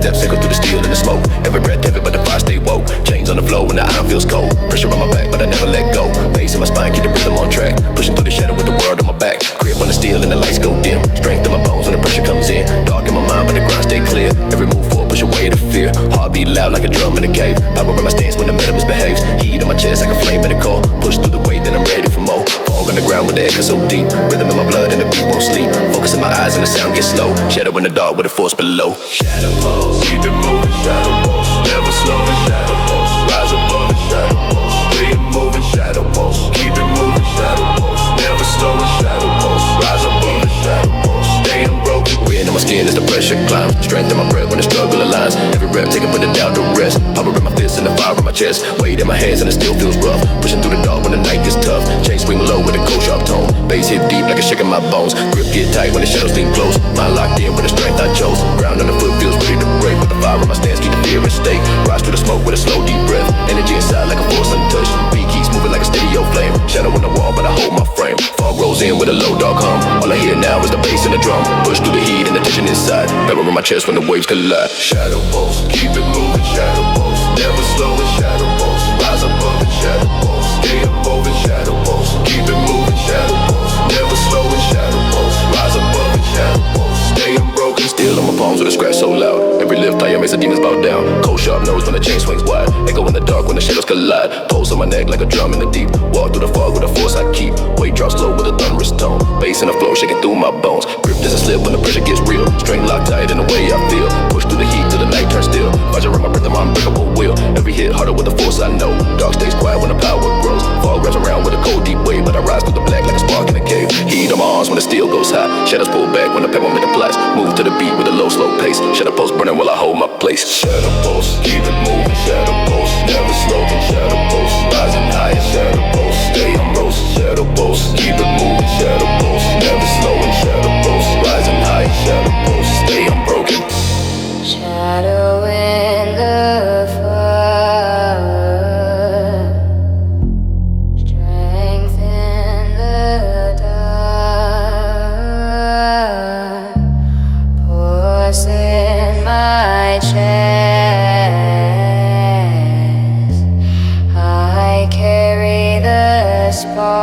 step cycle through the steel and the smoke. Every breath heavy, but the fire stay woke. Chains on the floor when the iron feels cold. Pressure on my back, but I never let go. Bass in my spine, keep the rhythm on track. Pushing through the shadow with the world on my back. Grip on the steel and the lights go dim. Strength in my bones when the pressure comes in. Dark in my mind, but the grind stay clear. Every move forward, push away the fear. Heart beat loud like a drum in a cave. Power in my stance when the metal misbehaves. Heat in my chest like a flame in a core. Push through the weight, then I'm ready for more. Fall on the ground with the echo so deep. Rhythm in my blood and the beat won't sleep. Focus in my eyes and the sound gets slow. Shadow in the dark with the force below. Shadow pulse, keep it moving. Shadow pulse, never slowing. Shadow pulse, rise above the shadow pulse. Stay moving. Shadow pulse, keep it moving. Shadow pulse, never slowing. Shadow pulse, rise above the shadow pulse. Stay unbroken. Wind in my skin as the pressure climbs. Strength in my breath when the struggle aligns. Every rep taken with the doubt to rest. Power in my fists and the fire in my chest. Weight in my hands and it still feels rough. Pushing through the dark when the night gets tough. Chain swing low with a cold sharp tone. Bass hit deep like a shaking my bones. Grip get tight when the shadows lean close. Mind locked in with the strength I chose. Ground on the foot feels ready to break. With the fire in my stance keep the fear at stake. Rise through the smoke with a slow deep breath. Energy inside like a force untouched. Beat keeps moving like a stereo flame. Shadow on the wall but I hold my frame. Fog rolls in with a low dark hum. All I hear now is the bass and the drum. Push through the heat and the tension inside. Barrel in my chest when the waves collide. Shadow pulse, keep it moving. Shadow pulse, never slowing. Shadow pulse, rise above the shadow pulse. Stay moving. Shadow pulse, keep it moving. Shadow pulse, never slowing. Shadow pulse, rise above the shadow pulse. Stay unbroken. Still on my palms with a scratch so loud. Every lift I makes the demons bow down. Cold sharp nose when the chain swings wide. Echo in the dark when the shadows collide. Pulse on my neck like a drum in the deep. Walk through the fog with the force I keep. Weight drops slow with a thunderous tone. Bass in the flow shaking through my bones. Grip doesn't slip when the pressure gets real. Strength locked tight in the way I feel. Push through the heat till the night turns still. Fire in my breath and my unbreakable will. Every hit harder with the force I know. Dark stays quiet when the power grows. Fog wraps around with a cold deep wave. But I rise through the black like a spark in a cave. Heat on my arms when the steel goes high. Shadows pull back when the pebble make a blast. Move to the beat with a low slow pace. Shadow pulse burning while I hold my place. Shadow pulse, keep it moving. Shadow pulse, never slowing. Shadow pulse, rising higher. Shadow pulse, stay on roast. Shadow pulse, keep it moving. Shadow pulse, never slowing. Shadow pulse, rising higher. Shadow pulse, stay unbroken. Shadow in the fire, strength in the dark, pulse in my chest, I carry the spark.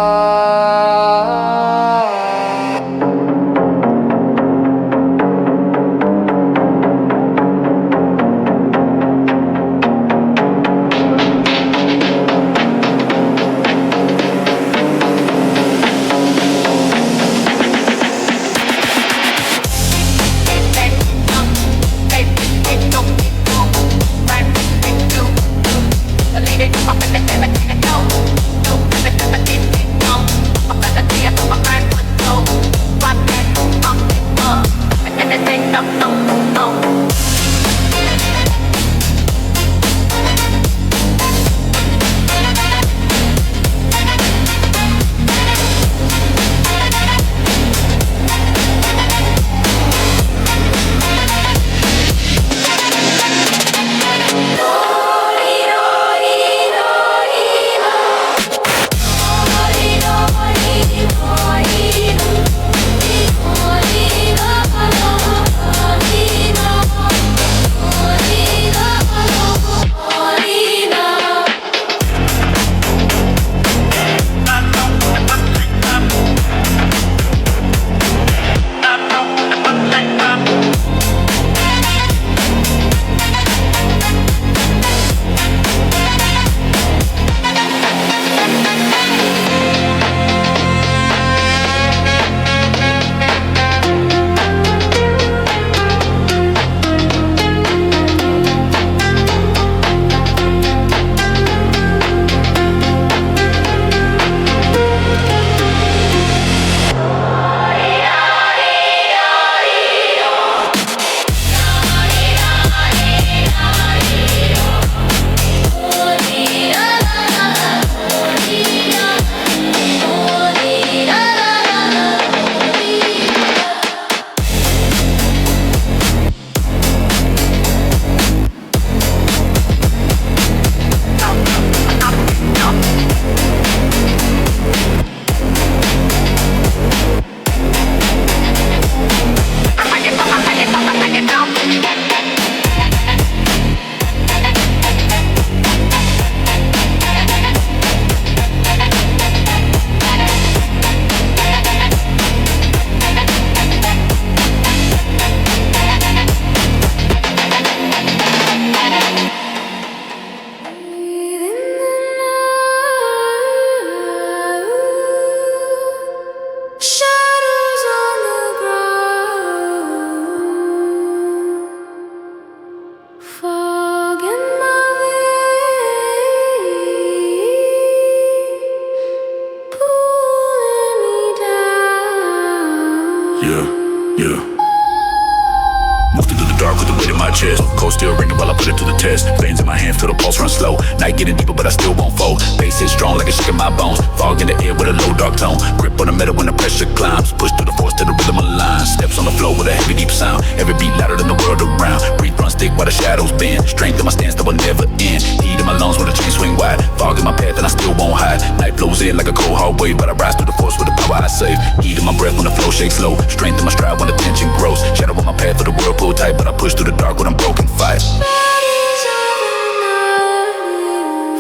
echo still ringing while I put it to the test. Veins in my hands feel the pulse run slow. Night getting deeper, but I still won't fold. Bass hits strong like it's shaking my bones. Fog in the air with a low dark tone. Grip on the metal when the pressure climbs. Push through the force to the rhythm of line. Steps on the floor with a heavy deep sound. Every beat louder than the world around. Breathe, run, stick while the shadows bend. Strength in my stance that will never end. Heat in my lungs when the chain swing wide. Fog in my path and I still won't hide. Night flows in like a cold hard wave, but I rise through the force with the power I save. Heat in my breath when the flow shakes low. Strength in my stride when the tension grows. Shadow on my path for the world pull tight, but I push through the dark with unbroken fight.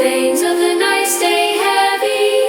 Veins of the night stay heavy.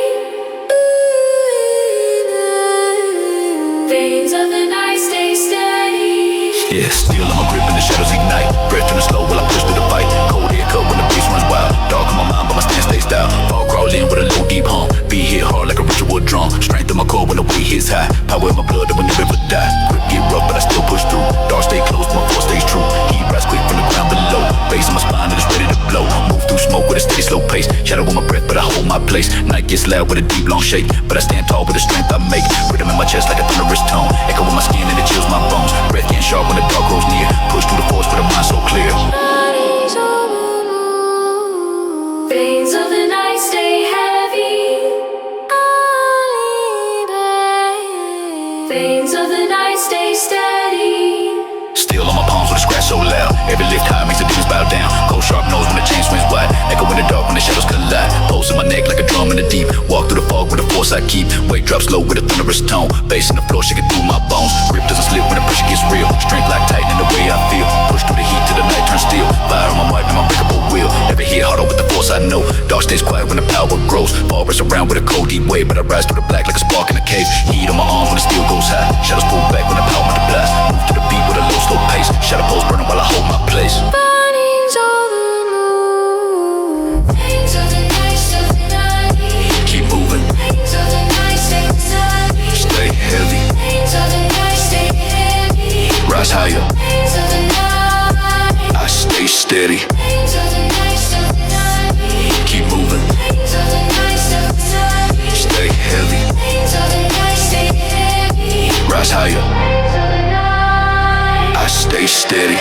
Veins of the night stay steady. Yeah, still I'm a grip and the shadows ignite. Breath turning slow while I push through the fight. Cold air cut when the bass runs wild. Dark in my mind but my stance stays style. Fall crawl in with a low deep hum. Beat hit hard like a ritual drum. Strength in my core when the weight hits high. Power in my blood that will never die. Grip get rough but I still push through. Dark stay close, my force stays true. Heat rise quick from the ground below. Bass in my spine and it's ready to blow. Move through smoke with a steady slow pace. Shadow on my breath but I hold my place. Night gets loud with a deep long shake, but I stand tall with the strength I make. Rhythm in my chest like a thunderous tone. Echo in my skin and it chills my bones. Breath getting sharp when the dark grows near. Push through the force with a mind so clear. Bodies on the move. Veins of the night stay heavy. Veins of the night stay steady. Still on my palms with a scratch so loud. Every lift high makes the demons bow down. Cold sharp nose when the chain swings wide. Echo in the dark when the shadows collide. Pulse in my neck like a drum in the deep. Walk through the fog with the force I keep. Weight drops low with a thunderous tone. Bass in the floor shaking through my bones. Grip doesn't slip when the pressure gets real. Strength locked tight in the way I feel. Push through the heat till the night turns steel. Fire on my mic and my breakable will. Every hit harder with the force I know. Dark stays quiet when the power grows. Fall rests around with a cold deep wave, but I rise through the black like a spark in a cave. Heat on my arms when the steel goes high. Shadows pull back when the power multiplies. Move to the beat with a low slow pace. Shadow pulse burning while I hold my place. Bodies on the move. Veins of the night stay steady. Keep moving. Veins of the night stay steady. Stay heavy. Veins of the night stay heavy. Rise higher. Veins of the night. I stay steady. Veins of the night stay steady. Keep moving. Veins of the night stay steady. Stay heavy. Veins of the night stay heavy. Rise higher. Veins of the night. I stay steady.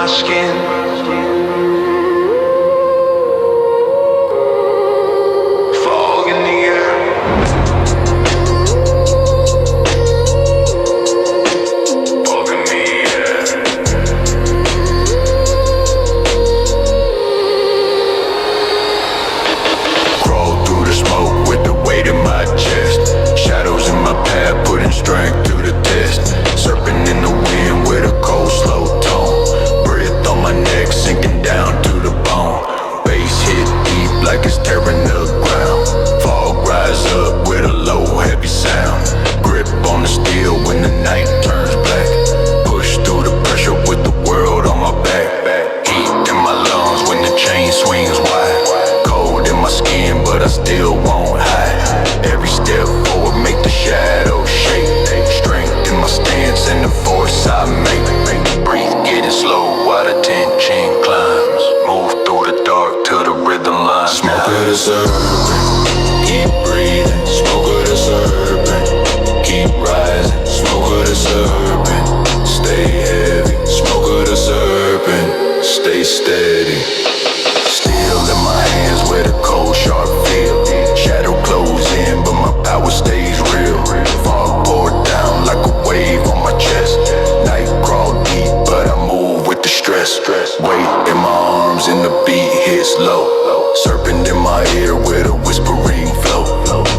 my skin. Fog in the air. Fog in the air. Crawl through the smoke with the weight in my chest. Shadows in my path, putting strength to the test. Serpent in the wind with a cold, slow tone. Breath on my neck, sinking down to the bone. Bass hit deep like it's tearing the ground. Fog rise up with a low, heavy sound. Grip on the steel when the night turns black. Push through the pressure with the world on my back. Heat in my lungs when the chain swings wide. Cold in my skin, but I still won't hide. Every step forward make the shadows shake. Strength in my stance and the force I make. Breathe getting slow while the tension climbs. Move through the dark to the rhythm line. Smoke of the serpent, keep breathing. Smoke of the serpent, keep rising. Smoke of the serpent, stay heavy. Smoke of the serpent, stay steady. Steel in my hands with a cold, sharp feel. Shadow close in, but my power stays real. Fog pour down like a wave on my chest. Night crawl deep, but I move with the stress. Weight in my arms and the beat hits low. Serpent in my ear with a whispering flow.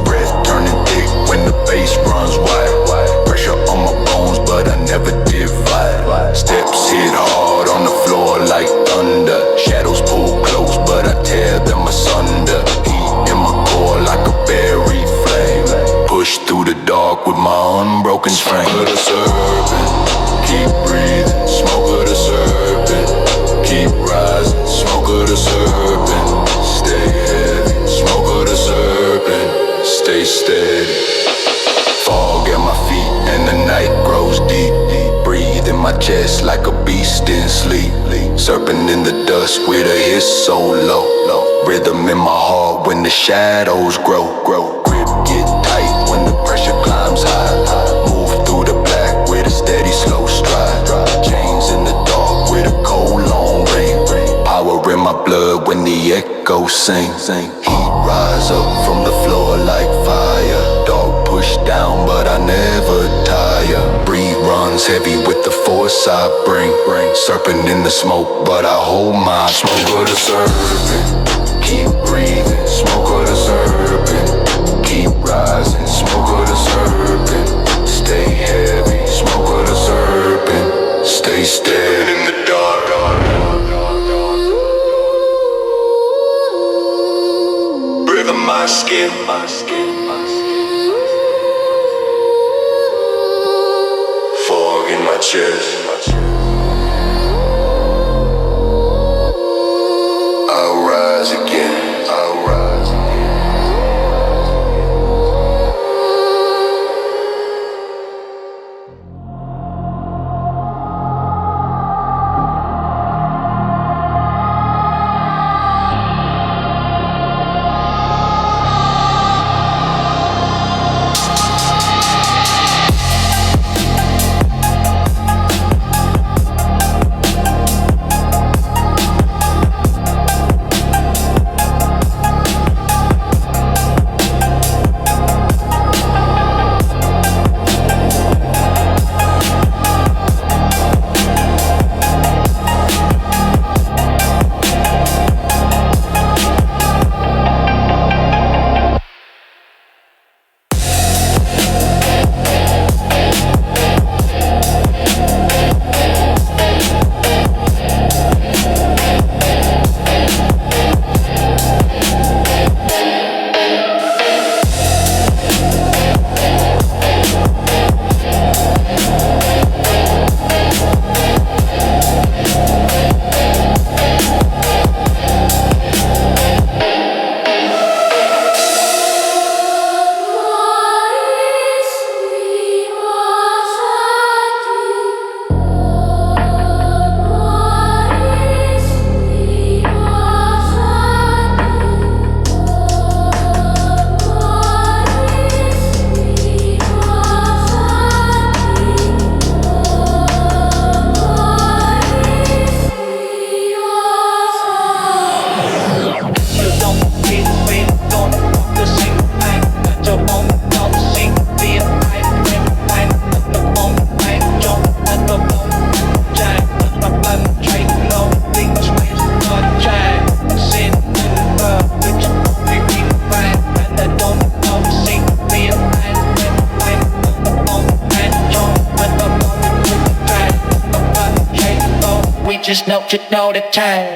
Breath turning thick when the bass runs wide. Pressure on my bones, but I never divide. Steps hit hard on the floor like thunder. Shadows pull close, but I tear them asunder. Heat in my core like a buried flame. Push through the dark with my unbroken strength. Smoke of the serpent, keep breathing. Smoke of the serpent, keep rising. Smoke of the serpent, stay heavy. Smoke of the serpent, stay steady. Fog at my feet and the night grows deep. Breathe in my chest like a beast in sleep. Serpent in the dusk with a hiss so low. Rhythm in my heart when the shadows grow. Grip get tight when the pressure climbs high. Move through the black with a steady slow stride. Chains in the dark with a cold long ring. Power in my blood when the echoes sing. Heat rise up from the floor like fire. Dark push down but I never tire. Breathe runs heavy with the force I bring. Serpent in the smoke but I hold my smoke of the serpent. Keep breathing. Smoke of the serpent. Keep rising. Smoke of the serpent. Stay heavy. Smoke of the serpent. Stay steady in the dark. Breathe in my skin. Fog in my chest. I'll rise again. I'll rise again. we just know the time.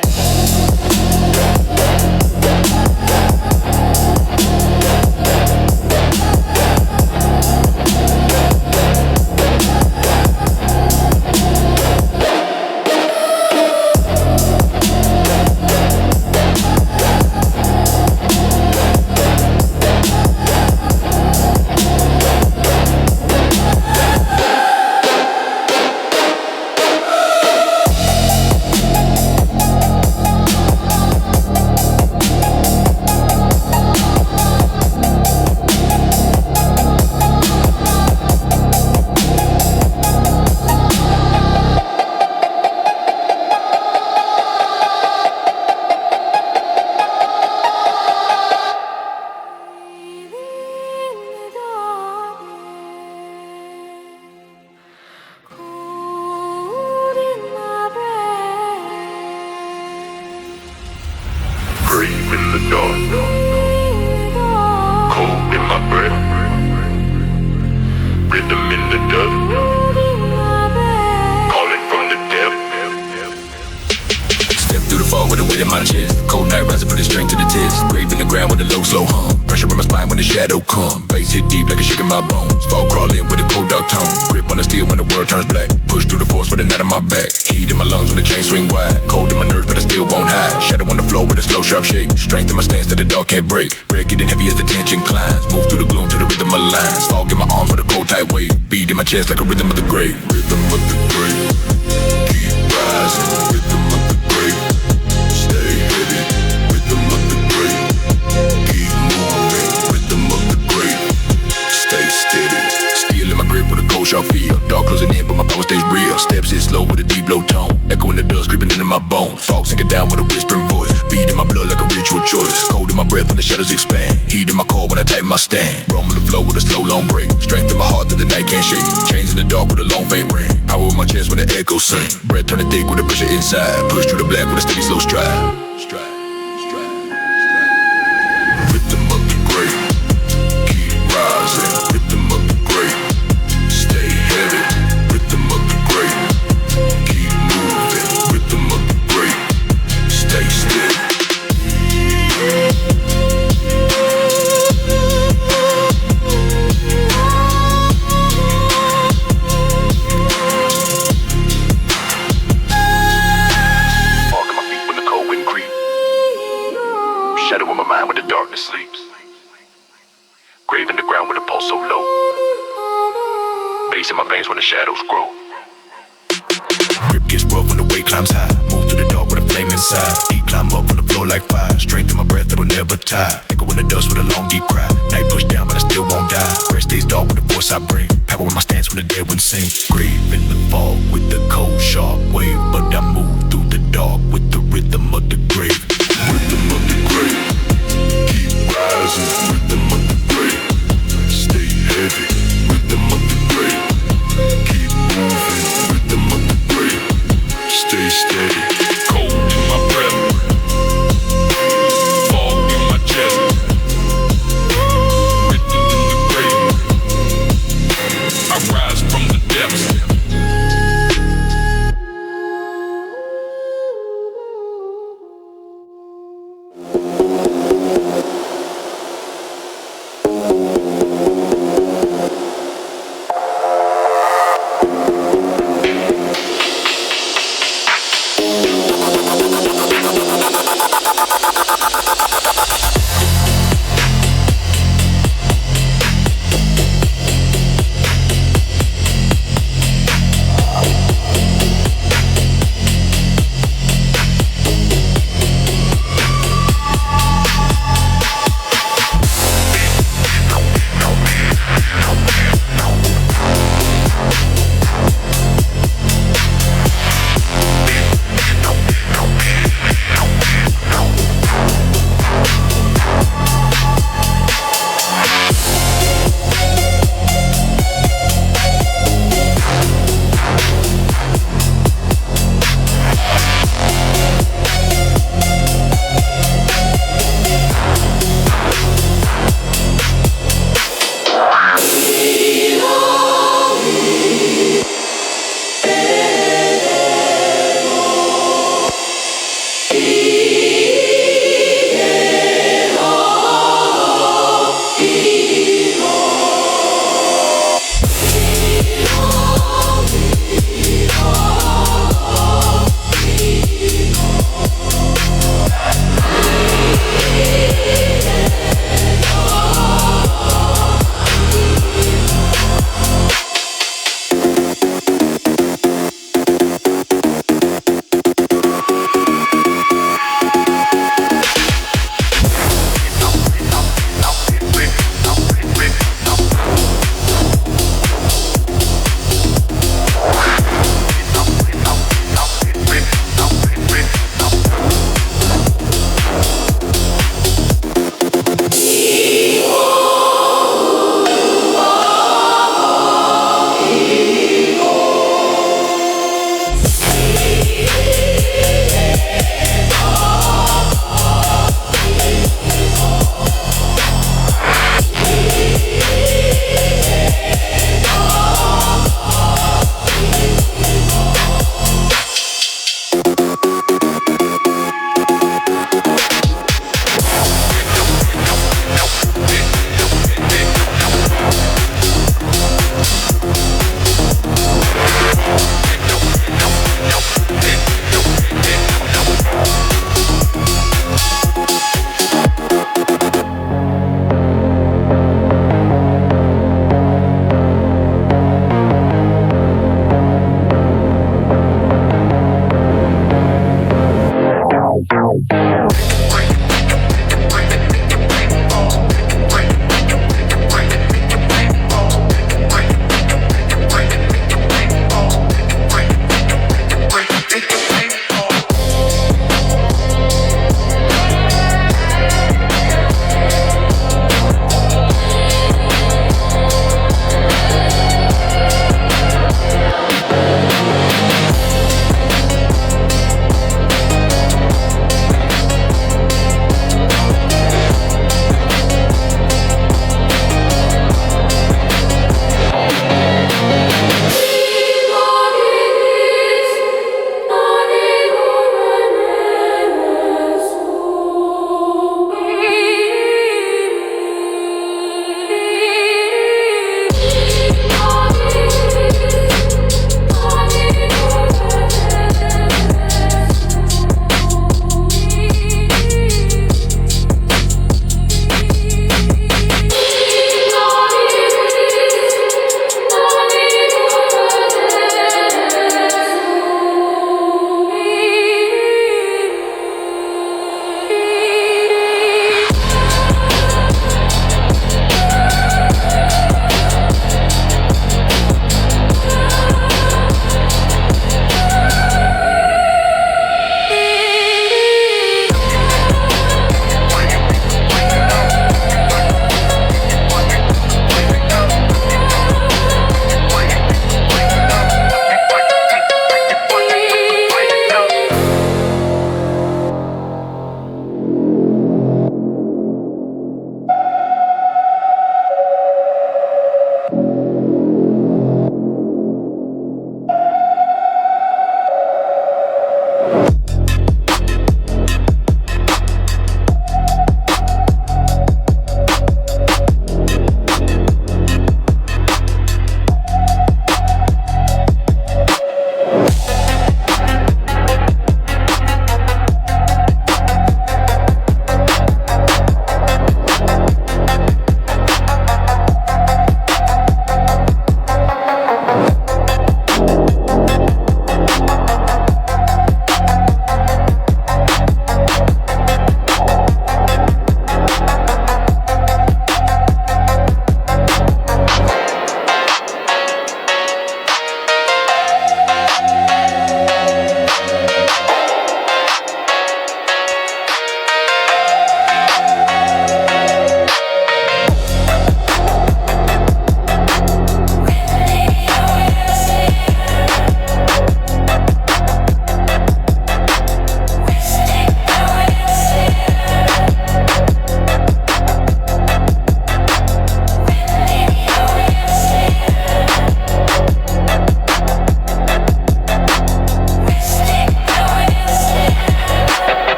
Breathe in the dark, cold in my breath, rhythm in the dust, calling from the depth. Step through the fog with a weight in my chest. Cold night rising, put it straight to the test. Grave in the ground with a low, slow hum. Pressure in my spine when the shadow come. Bass hit deep like a shaking my bones. Fall crawling with a cold dark tone. Grip on the steel when the world turns black. Push through the force with a knot in my back. Heat in my lungs when the chain swing wide. Cold in my nerves but I still won't hide. Shadow on the floor with a slow sharp shake. Strength in my stance that the dark can't break. Bread getting heavy as the tension climbs. Move through the gloom to the rhythm of lines. Fog in my arms with a cold tight weight. Beat in my chest like a rhythm of the grave. Rhythm of the grave, keep rising. Rhythm of the grave, stay heavy. Rhythm of the grave, keep moving. Rhythm of the grave, stay steady. Steel in my grip with a cold sharp feel. Dark closing in but my power stays real. Steps hit slow with a deep low tone. Echo in the dust creeping into my bones. Fog sinking down with a whispering voice. Beat in my blood like a ritual choice. Cold in my breath when the shadows expand. Heat in my core when I tighten my stand. Roam on the flow with a slow long break. Strength in my heart that the night can't shake. Chains in the dark with a long faint ring. Power in my chest when the echoes sing. Breath turning thick with the pressure inside. Push through the black with a steady slow stride. Rhythm of the grave, keep rising. Rhythm of the grave, stay heavy. Rhythm of the grave, keep moving. Rhythm of the grave, stay steady. Fog in my feet when the cold wind creeps. Shadow in my mind when the darkness sleeps. Grave in the ground with a pulse so low. Bass in my veins when the shadows grow. Grip gets rough when the weight climbs high. Move through the dark with a flame inside. Heat climb up on the floor like fire. Strength in my breath that will never tire. Echo in the dust with a long deep cry. Night pushed down but I still won't die. Breath stays dark with the force I bring. Power in my stance when the dead ones sing. Grave in the fog with the cold sharp wave. But I move through the dark with the rhythm of the grave. Rhythm of the grave, keep rising. Rhythm of the grave, stay heavy. Rhythm of the grave, keep moving. Rhythm of the grave, stay steady. Cold in my breath, fog in my chest. Rhythm in the grave, I rise from the depths.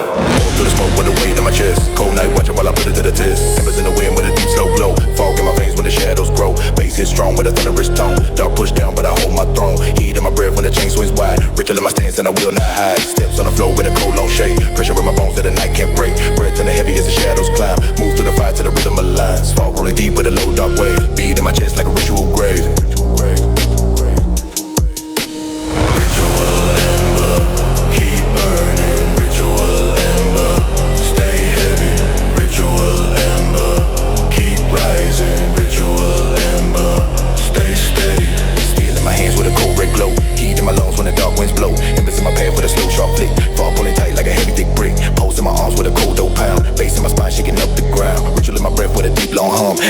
what? Going through the smoke with the weight in my chest. Cold night watching while I put it to the test. Embers in the wind with a deep slow glow. Fog in my veins when the shadows grow. Bass hit strong with a thunderous tone. Dark push down but I hold my throne. Heat in my breath when the chain swings wide. Richer in my stance and I will not hide. Steps on the floor with a cold long shade. Pressure in my bones that the night can't break. Breath in the heavy as the shadows climb. Move through the fire to the rhythm of lines. Fog rolling deep with a low dark wave. Beat in my chest like a ritual grave.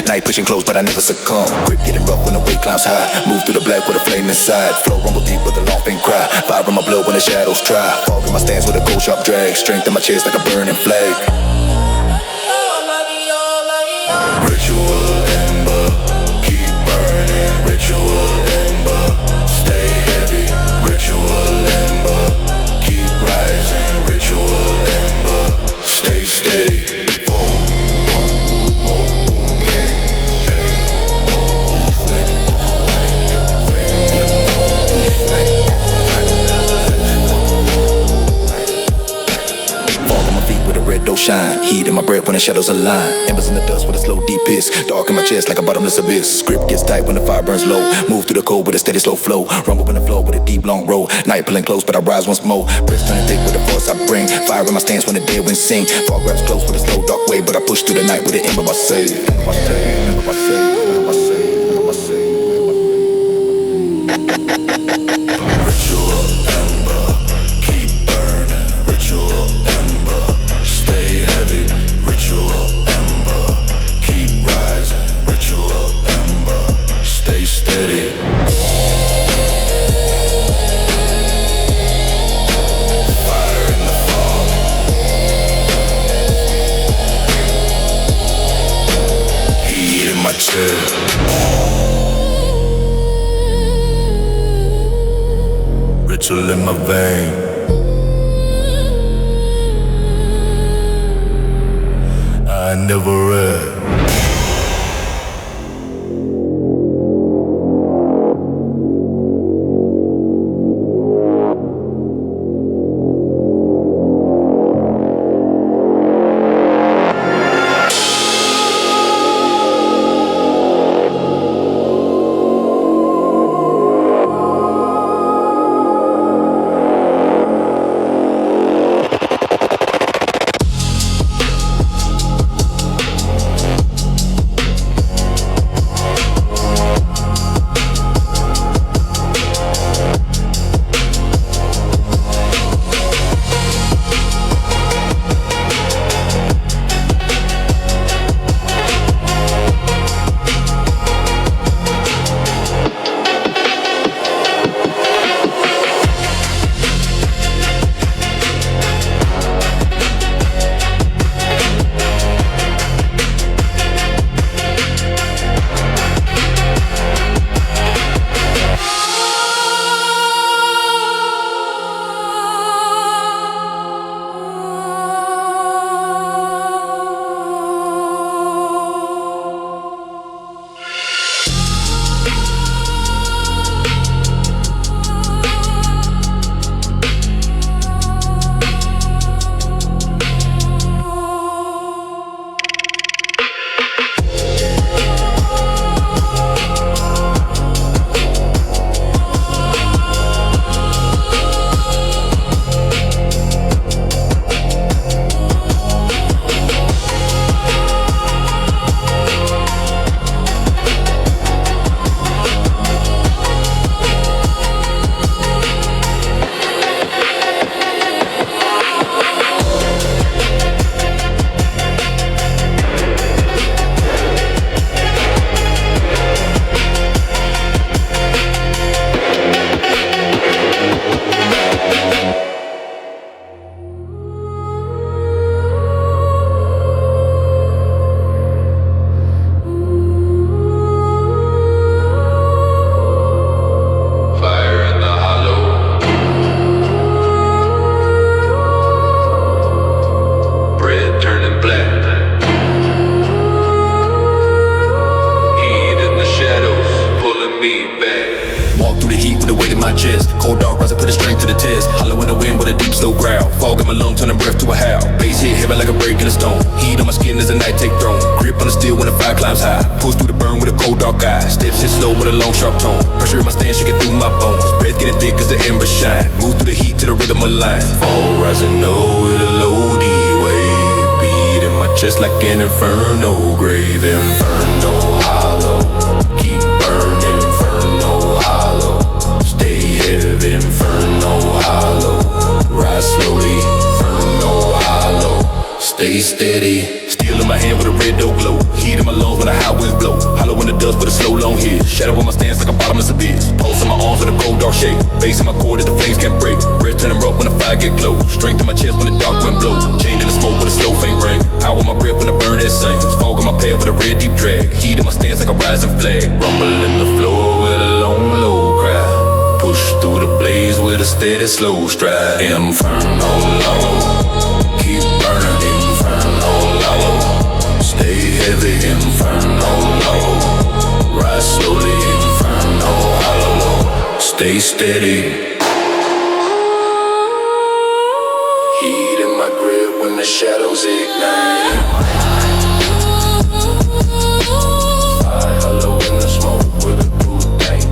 Night pushing close, but I never succumb. Grip getting rough when the weight climbs high. Move through the black with a flame inside. Flow rumble deep with a long faint cry. Fire in my blood when the shadows try. Fog in my stance with a cold sharp drag. Strength in my chest like a burning flag. Ritual ember, keep burning. Ritual ember, stay heavy. Ritual ember, keep rising. Ritual ember, stay steady. Shine, heat in my breath when the shadows align. Embers in the dust with a slow deep piss. Dark in my chest like a bottomless abyss. Grip gets tight when the fire burns low. Move through the cold with a steady slow flow. Rumble in the flow with a deep long roll. Night pulling close but I rise once more. Breath turning thick with the force I bring. Fire in my stance when the dead wind sing. Fog grabs close with a slow dark way, but I push through the night with the ember I save. Ember I save, ember I save, ember I save, ember I save. Ritual ember, keep burning. Ritual ember, stay heavy. Ritual ember, keep rising. Ritual ember, stay steady. Fire in the fog. Heat in my chest. Ritual in my vein. I never read. living like a break in the stone. Heat on my skin as the night take throne. Grip on the steel when the fire climbs high. Push through the burn with a cold dark eye. Steps in slow with a long sharp tone. Pressure in my stance shaking through my bones. Breath getting thick as the embers shine. Move through the heat to the rhythm of line. Fall rising low with a low D wave. Beat in my chest like an inferno grave. Inferno hollow. Keep burning. Inferno hollow. Stay heavy. Inferno hollow. Rise slowly. Inferno hollow. Stay steady. Steel in my hand with a red dough glow. Heat in my lungs when the high winds blow. Hollow in the dust with a slow long hit. Shadow on my stance like a bottomless abyss. Pulse in my arms with a cold dark shake. Bass in my core that the flames can't break. Breath turning rough when the fire get close. Strength in my chest when the dark wind blows. Chained in the smoke with a slow faint ring. Power in my breath when the burn it sings. Fog in my path with a red deep drag. Heat in my stance like a rising flag. Rumble in the floor with a long low cry. Push through the blaze with a steady slow stride. Inferno low. Keep burning. Inferno low. Stay heavy. Inferno low. Rise slowly. Inferno hollow. Stay steady. Heat in my grip when the shadows ignite. Fire hollow in the smoke with a blue night.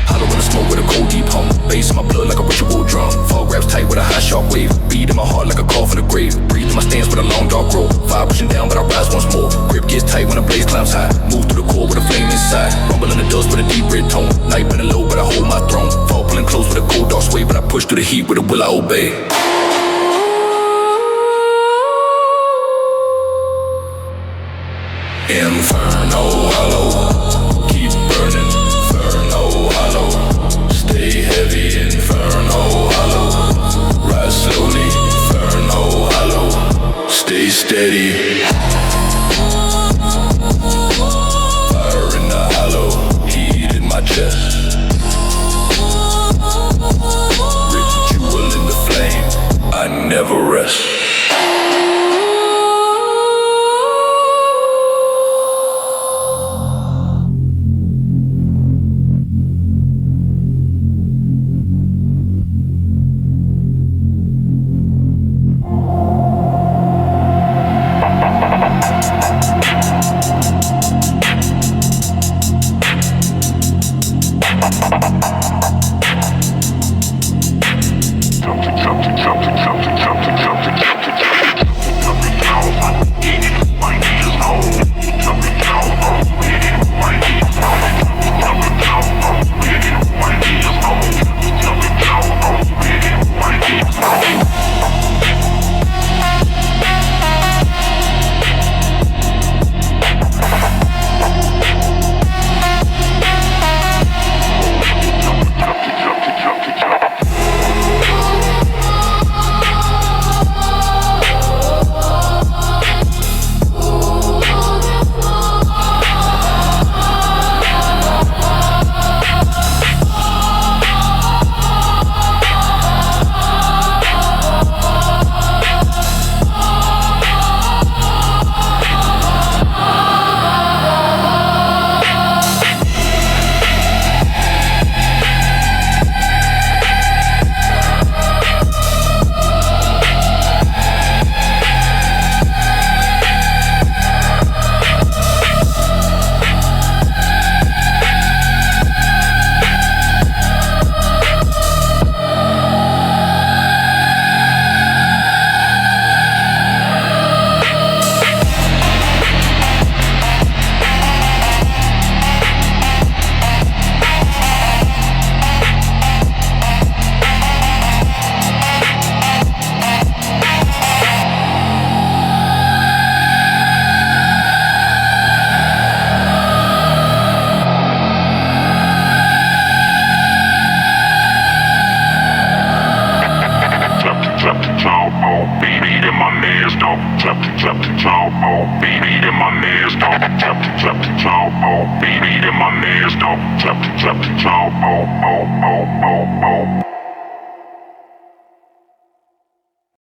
Hollow in the smoke with a cold deep hum. Bass in my blood like a ritual drum. Fog wraps tight with a high sharp wave. Beat in my heart like a call from the grave. Breathe in my stance with a long dark road. Fire pushing down but I rise once more. Grip gets tight when the blaze climbs high. Move through the core with a flame inside. Rumble in the dust with a deep red tone. Night bending low but I hold my throne. Fall pulling close with a cold dark sway. But I push through the heat with a will I obey. Inferno hollow. Keep burning. Inferno hollow. Stay heavy. Inferno hollow. Rise slowly. Inferno hollow. Stay steady. Fire in the hollow. Heat in my chest. Ritual in the flame. I never rest. Beat in my nasty, trap, oh.